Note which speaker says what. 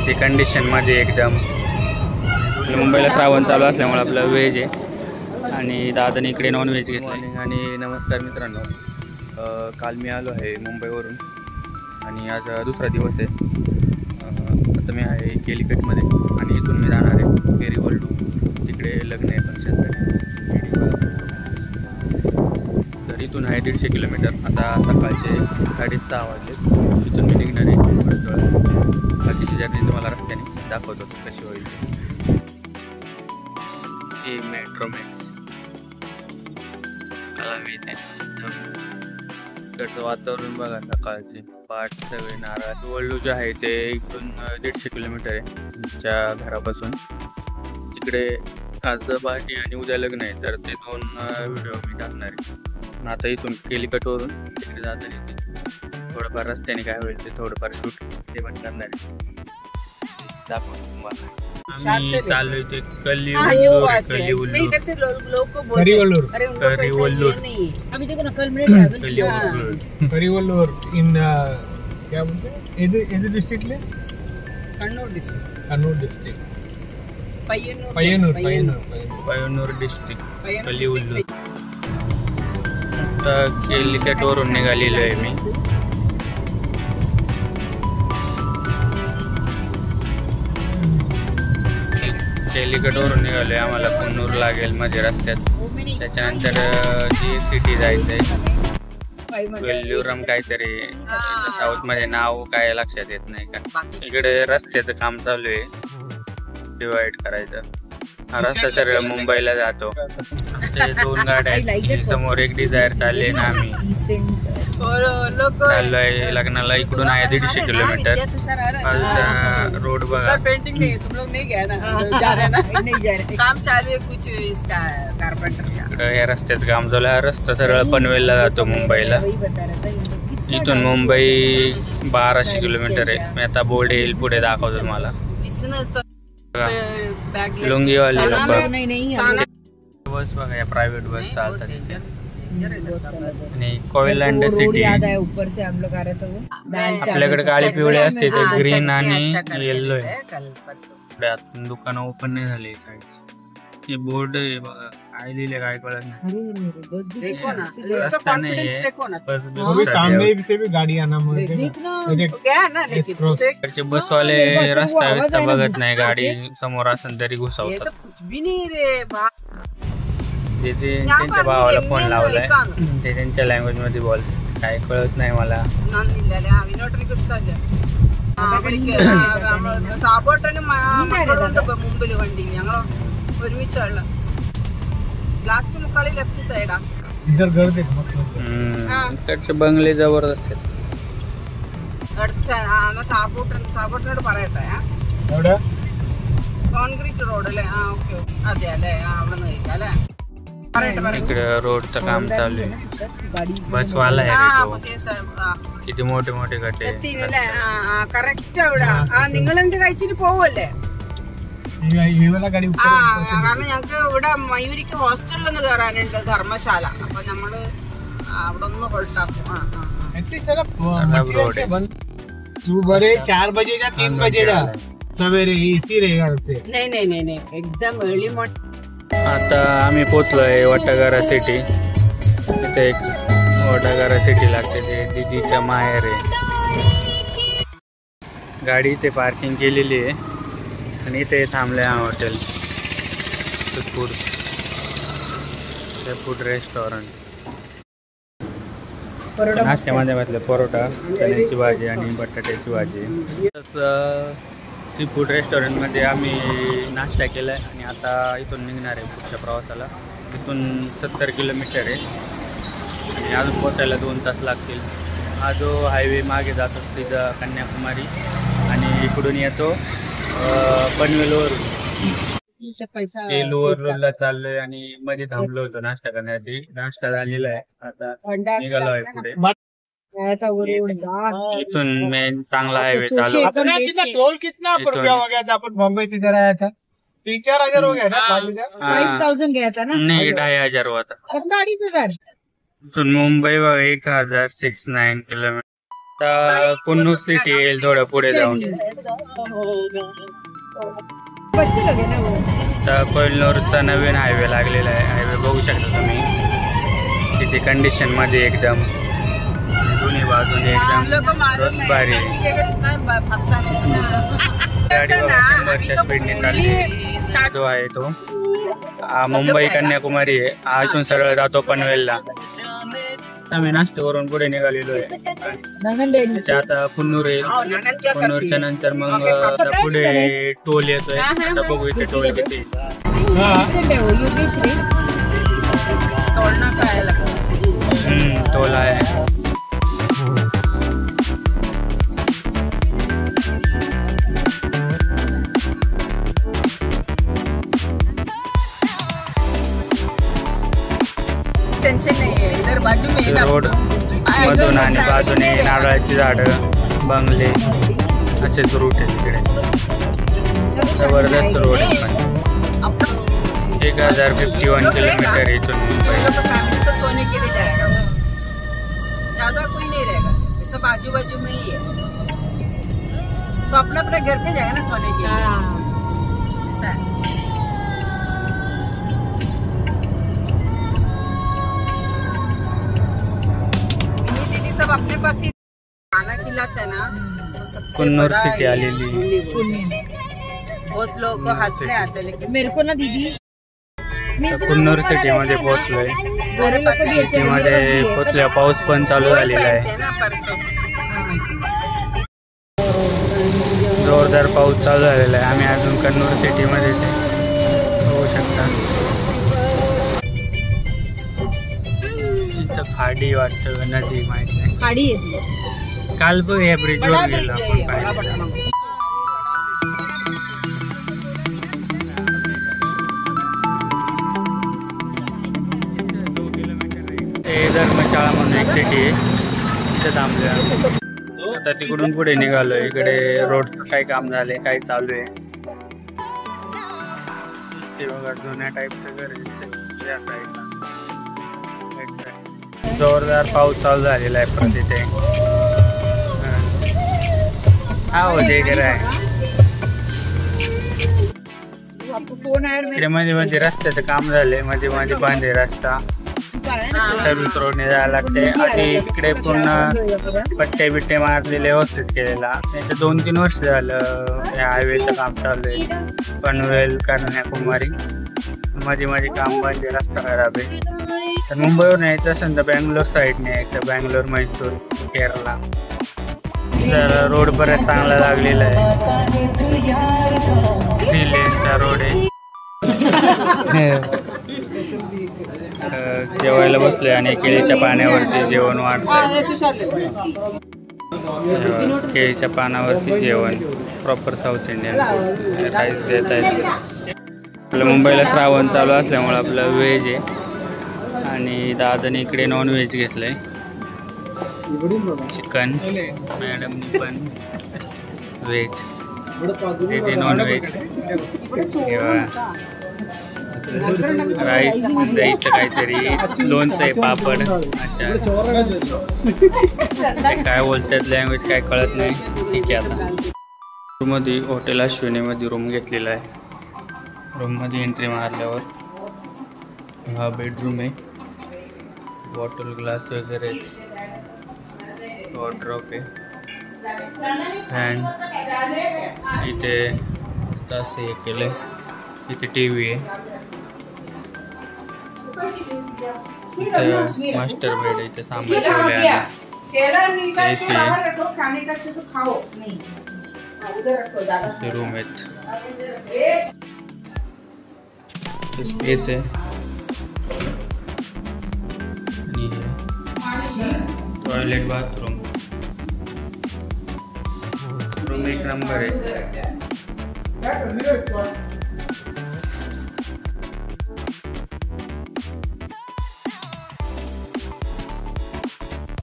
Speaker 1: गाडीची कंडिशन मध्ये एकदम. मुंबईला श्रावण चालू असल्यामुळे आपलं व्हेज आहे आणि दादाने इकडे नॉन व्हेज घेतलं. आणि नमस्कार मित्रांनो, काल मी आलो आहे मुंबईवरून आणि आज दुसरा दिवस आहे. आता मी आहे केलिकटमध्ये आणि इथून मी जाणार आहे फेरीवर्ल्ड. तिकडे लग्न आहे फंक्शनसाठी. तर इथून आहे 150 किलोमीटर. आता सकाळचे 6:30 वाजले. इथून मी निघणार आहे. बाकीची जर्नी तुम्हाला रस्त्याने दाखवतो कशी होईल. हे मेट्रो मॅक्स त्याला मी इकडचं वातावरण बघा. सकाळचे पाठ सगळे नारळ. वल्लू जे आहे ते इथून 150 किलोमीटर आहे तुमच्या घरापासून. तिकडे आज पार्टी आणि उद्या लग्न आहे, तर ते 2 व्हिडिओ मी टाकणार आहे. आता इथून केलिकटवरून तिकडे जाताना थोडंफार रस्त्याने काय होईल ते थोडंफार शूट ते पण करणार आहे. दाखवतो तुम्हाला. आम्ही चाललोय ते
Speaker 2: करीवल्लूर इन क्या बोलते हैं डिस्ट्रिक्ट में? Kannur district,
Speaker 1: Payyanur district Kalivalloor. आता केलिकटवरून निघालेलो आहे मी. केलिकटवरून निघालोय. आम्हाला कुन्नूर लागेल मध्ये रस्त्यात. त्याच्यानंतर जी सिटी जायचं आहे वेल्लुरम काहीतरी. साऊथ मध्ये नाव काय लक्षात येत नाही का. इकडे रस्त्याचं काम चालू आहे, डिवाइड करायचं. हा रस्ता तर मुंबईला जातो. ते 2 गाड्या आहेत. समोर एक डिझायर चालली ना. आम्ही चाललोय लग्नाला. इकडून आहे 150 किलोमीटर. रोड बघा. इकडं या रस्त्याचं काम चालू आहे. हा रस्ता सरळ पनवेलला जातो मुंबईला. इथून मुंबई 1200 किलोमीटर आहे. मी आता बोर्ड येईल पुढे दाखवतो तुम्हाला. लुंगीवाली बस बघा. या प्रायव्हेट बस चालतात इथे. आणि कोयलँड सिटी आपल्याकडे काळी पिवळे असते, ते ग्रीन आणि येल्लो आहे. दुकानं ओपन नाही झाले. हे बोर्ड आहे बघा. काय लिहिले काय कळत नाही. रस्ता नाहीये. बसवाले रस्ता विस्ता बघत नाही. गाडी समोर असेल तरी घुसावतात. त्यांच्या भावाला फोन लावलाय. ते त्यांच्या लँग्वेज मध्ये बोलतात. काय कळत नाही मला. इकडचे बंगले जबरदस्त आहेत.
Speaker 3: കോൺക്രീറ്റ് റോഡ് അല്ലേ? ഓക്കെ അതെ അല്ലേ? അവിടെ നിന്ന് കഴിക്കാം അല്ലേ?
Speaker 1: इकडे रोडचं काम चालू आहे. बसवाला किती मोठे मोठे गड्डे.
Speaker 3: കറക്റ്റ് അവിടെ. നിങ്ങൾ എന്ത് കഴിച്ചിട്ട് പോവല്ലേ? കാരണം ഞങ്ങക്ക് ഇവിടെ മയൂരിക്ക് ഹോസ്റ്റലിൽ ഒന്ന് കയറാനുണ്ട്, ധർമ്മശാല. അപ്പൊ നമ്മള് അവിടെ ഒന്ന് ഹോൾട്ടാക്കും.
Speaker 2: 4 बजे या 3 बजे सवेरे इसी रहेगा.
Speaker 3: नाही एकदम अर्ली मॉर्निंग.
Speaker 1: आता आम्ही पोचलोय वटागरा सिटी. इथे एक वटागरा सिटी लागते. ते दीदीच्या माहेर आहे. गाडी इथे पार्किंग केलेली आहे आणि इथे थांबले आहे हॉटेल फूड रेस्टॉरंट. नाश्त्यामध्ये घातलं परोठा, चण्याची भाजी आणि बटाट्याची भाजी. सी फूड रेस्टॉरंटमध्ये आम्ही नाश्ता केला आहे आणि आता इथून निघणार आहे पुढच्या प्रवासाला. इथून 70 किलोमीटर आहे आणि अजून पोचायला 2 तास लागतील. हा जो हायवे मागे जातो तिथं कन्याकुमारी आणि इकडून येतो पनवेलवरून. एलूवरला चाललोय आणि मध्ये थांबलो होतो नाश्ता करण्यासाठी. नाश्ता झालेला आहे. आता निघालो आहे पुढे. इथून मेन चांगला हायवे चालू.
Speaker 2: टोल कितना रुपया हो गया था? अपन बॉम्बे से इधर आया था 3-4 हजार हो गया था.
Speaker 3: 5,000 गया था ना?
Speaker 1: नहीं 2,500 हुआ था.
Speaker 3: 2,500.
Speaker 1: इथून मुंबई 1,069 किलोमीटर. आता कुन्नूर सिटी येईल थोडं पुढे जाऊन. आता कोहिनूरचा नवीन हायवे लागलेला आहे. हायवे बघू शकता तुम्ही किती कंडिशन मध्ये एकदम, दोन्ही बाजूने एकदम रस्त भारी आहे. गाडी बघा 100च्या स्पीडने चालली. जो आहे तो मुंबई कन्याकुमारी आहे. हा इथून सरळ जातो पनवेलला. आम्ही नाश्त्यावरून पुढे निघालेलो आहे. आता कुन्नूर येईल. कुन्नूरच्या नंतर मग आता पुढे टोल येतोय. आता बघू इथे टोल किती. टोल आहे.
Speaker 3: टेंशन नाही आहे. इधर बाजू में
Speaker 1: रोड मधून आणि बाजूने नारळाची झाडं, बंगले असेच रूट आहे तिकडे. जबरदस्त रोड आहे. 1051 किलोमीटर इथून मुंबई.
Speaker 3: फैमिली तो सोने के लिए जाएगा, ज्यादा कोई नहीं रहेगा. सब बाजू बाजू में ही है, तो अपना अपना घर पे जाएगा ना सोने के लिए. ऐसा है. सब अपने पास ही खाना खिलाते हैं ना, तो सबसे
Speaker 1: कुन्नूर
Speaker 3: बड़ा
Speaker 1: सिटी
Speaker 3: ये
Speaker 1: आलेली.
Speaker 3: बहुत लोग को हंसने आते हैं, लेकिन
Speaker 4: मेरे को ना दीदी
Speaker 1: कुन्नूर सिटी मध्ये पोहोचलोय. सिटीमध्ये पोहोचल्या पाऊस पण चालू झालेला आहे.
Speaker 3: ना परसों
Speaker 1: जोरदार पाऊस चालू झालेला आहे. आम्ही अजून कन्नूर सिटी मध्येच आहे, बघू शकता. इथं खाडी वाटतं, नदी माहित नाही.
Speaker 4: खाड़ी है.
Speaker 1: काल बघ या ब्रिजवर
Speaker 3: बड़ा
Speaker 1: गेलो
Speaker 3: ब्रिज है
Speaker 1: आपण
Speaker 3: ये, बड़ा
Speaker 1: पाहिलं.
Speaker 3: बड़ा.
Speaker 1: हे धर्मशाळा म्हणून एक सिटी आहे, तिथे थांबलोय. आता तिकडून पुढे निघालो. इकडे रोडचं काही काम झाले, काही चालू आहे. ते बघा जुन्या टाईपचं घर आहे इथे, या साईडला. जोरदार पाऊस चालू झालेला आहे परत इथे. हा हो जे घर आहे इकडे. मध्ये मध्ये रस्त्याचं काम झालंय, मध्ये मध्ये बंद आहे रस्ता. सर्विस रोडने जायला लागते. आधी तिकडे पूर्ण पट्टे बिट्टे मारलेले व्यवस्थित केलेला. त्याचं 2-3 वर्ष झालं या हायवेचं काम चालू आहे. पनवेल कन्याकुमारी मध्ये मध्ये काम बंद आहे, रस्ता खराब आहे. तर मुंबईवरून यायचं असेल तर बँगलोर साईडने यायचं, बँगलोर, म्हैसूर, केरला. तर रोड बरेच चांगला लागलेला आहे. 3 लेनचा रोड आहे. जेवायला बसलोय आणि केळीच्या पाण्यावरती जेवण वाढतंय. केळीच्या पानावरती जेवण, प्रॉपर साऊथ इंडियन राईस देत आहेत. आपलं मुंबईला श्रावण चालू असल्यामुळे आपलं व्हेज आहे आणि दादाने इकडे नॉन व्हेज घेतलंय. चिकन, मॅडमनी पण व्हेज, ते नॉन व्हेज. राईस द्यायचं, काहीतरी लोणचं आहे, पापड. अच्छा, ते काय बोलतात लँग्वेज काय कळत नाही. ठीक आहे. आता रूममध्ये हॉटेल अश्विनीमध्ये रूम घेतलेला आहे. रूममध्ये एंट्री मारल्यावर हा बेडरूम आहे. बॉटल ग्लास वगैरे, वॉर्डरोब आहे, फॅन इथे तास हे केलं. इथे टी व्ही आहे. इथे मास्टर बेड आहे, इथे सामान ठेवले आहे. AC आहे. असे रूम आहेत. स्पेस आहे आणि टॉयलेट, बाथरूम. रूम 1 नंबर आहे.